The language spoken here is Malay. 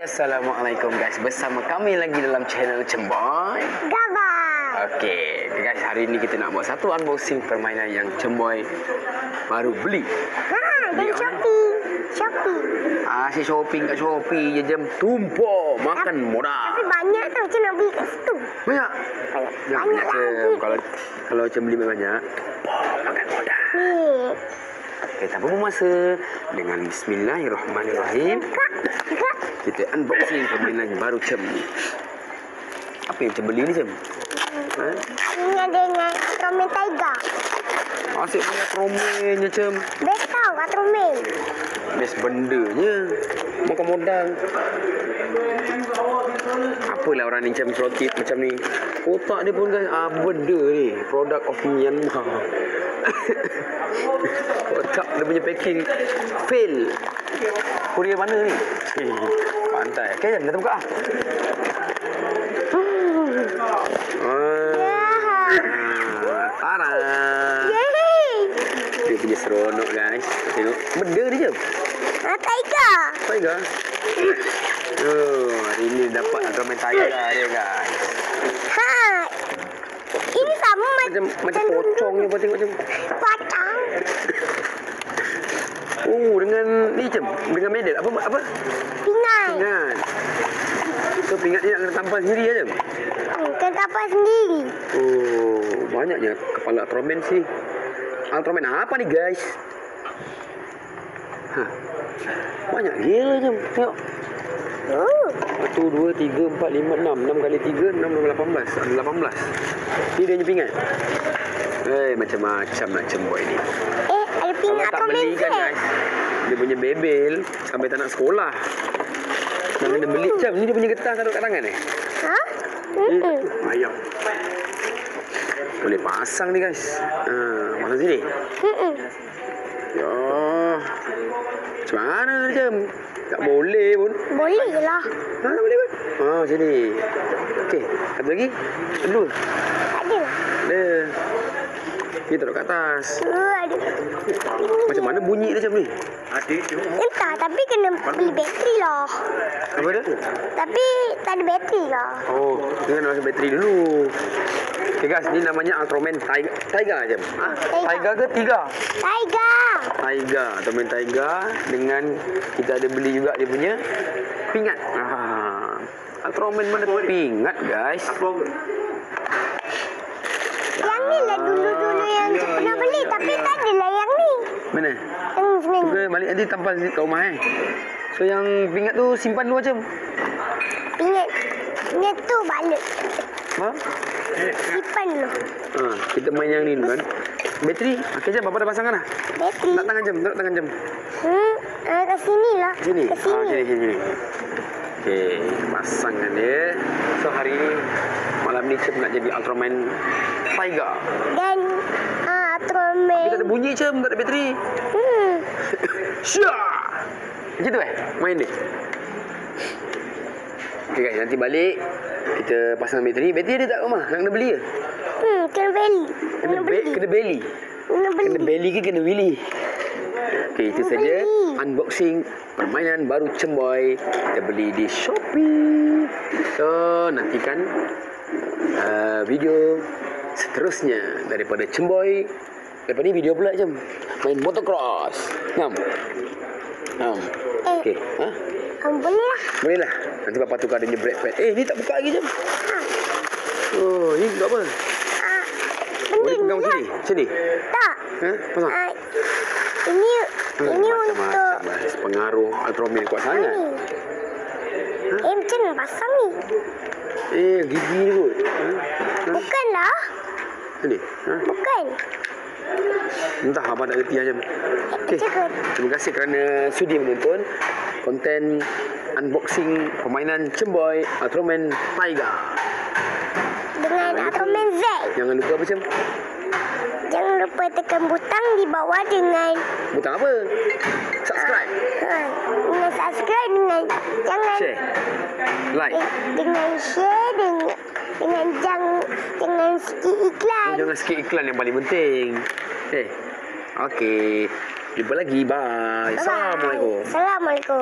Assalamualaikum guys, bersama kami lagi dalam channel Cemboy Gambar. Okey guys, hari ni kita nak buat satu unboxing permainan yang Cemboy baru beli. Dari Shopee. Si shopping kat Shopee je, jam tumpuk makan murah. Tapi banyak tau, macam nak beli kat situ. Banyak? Banyak Cem. Kalau Cem beli banyak, tumpuk makan murah. Ni. Okey, tanpa bermasa, dengan bismillahirrahmanirrahim, kita unboxing permainan baru Cem. Apa yang Cem beli ni Cem? Ini ada dengan Atromen Tiger. Asyik banyak tromennya Cem. Best tau Atromen. Best bendanya. Makan modal. Apalah orang ni Cem selotip macam ni. Kotak dia pun guys, benda ni. Product of Myanmar. Kotak dia punya packing fail. Kurier mana ni? Pantai. Okay Cem, kita buka lah. Tarah. Dia punya seronok guys. Tengok benda ni Cem. Tiger. Tiger. Hari ni dapat Atromen Tiger dia guys. Ini sama Macam pocong ni, tengok Cem. Pocong. Dengan ni Cem, dengan medal apa? Pingat. Pingat. So pingat ni nak kena tampal sendiri ya Cem. Kena tampal sendiri. Banyaknya kepala Atromen sih. Atromen apa ni guys? Banyak gila Cem. Tengok. 1, 2, 3, 4, 5, 6. 6 kali 3, 6, 18. Ada 18. Ni dia punya pingat. Macam-macam nak Cemboy ni. Ada pingat Kalau tak beli kan guys, dia punya bebel sampai tak nak sekolah. Nak kena beli Cem. Ni dia punya getah taruh kat tangan ni. Ayam. Boleh pasang ni guys. Pasang sini. Ya. Macam mana ni Cem? Tak boleh pun. Boleh lah. Tak boleh pun. Macam ni. Okey. Satu lagi. Dua. Ada. Ada. Ni taruh kat atas. Ada. Macam mana bunyi dia Cem ni? Entah, tapi kena beli bateri lah. Apa dia? Tapi tak ada bateri lah. Kena masuk bateri dulu. Okay guys, ni namanya Atromen Tiger. Tiger Cem? Tiger ke Tiger? Tiger. Atromen Tiger. Dengan kita ada beli juga dia punya pingat. Atromen mana pingat guys? Yang ni lah dulu-dulu yang pernah beli. Tapi tak ada lah yang ni. Mana? Yang sini. Okay, balik nanti tampal kat rumah So yang pingat tu simpan dulu Cem. Pingat tu balik. Simpan dulu. Kita main yang ni dulu kan. Bateri. Okay Cem, Papa dah pasangkan lah. Bateri. Taruh tangan Cem. Kat sini lah. Sini? Kat sini. Sini. Okay, pasangkan dia. So hari ni, malam ni Cem nak jadi Atromen Tiger. Dan Atromen. Kita ada bunyi Cem, tak ada bateri. Syah! Macam tu main dia. Okay guys, nanti balik kita pasang bateri. Bateri ada tak kat rumah? Nak kena beli ke? Kena beli. Kena beli. Kena beli ke kena beli? Okay, itu saja unboxing permainan baru Cemboy. Kita beli di Shopee. So, nantikan video seterusnya daripada Cemboy. Lepas ni video pula Cem. Main motocross. Ngam. Okay. Boleh lah. Boleh lah. Nanti Papa tukar dia punya brake pad. Ni tak buka lagi Cem. Ni untuk apa? Boleh pegang sini? Sini? Tak. Pasang? Ini untuk pengaruh Atromen kuat sangat. Macam mana pasang ni? Gigi ni kot. Bukanlah. Sini? Bukan. Entah apa tak kerti macam. Okay. Terima kasih kerana sudi menonton konten unboxing permainan Cemboy Atromen Tiger. Dengan Atromen Z. Jangan lupa apa Cem? Jangan lupa tekan butang di bawah dengan butang apa? Subscribe. Dengan subscribe, dengan jangan share. Like. Dengan share, dengan sikit iklan. Jangan sikit iklan yang paling penting. Okay. Jumpa lagi. Bye. Assalamualaikum. Assalamualaikum.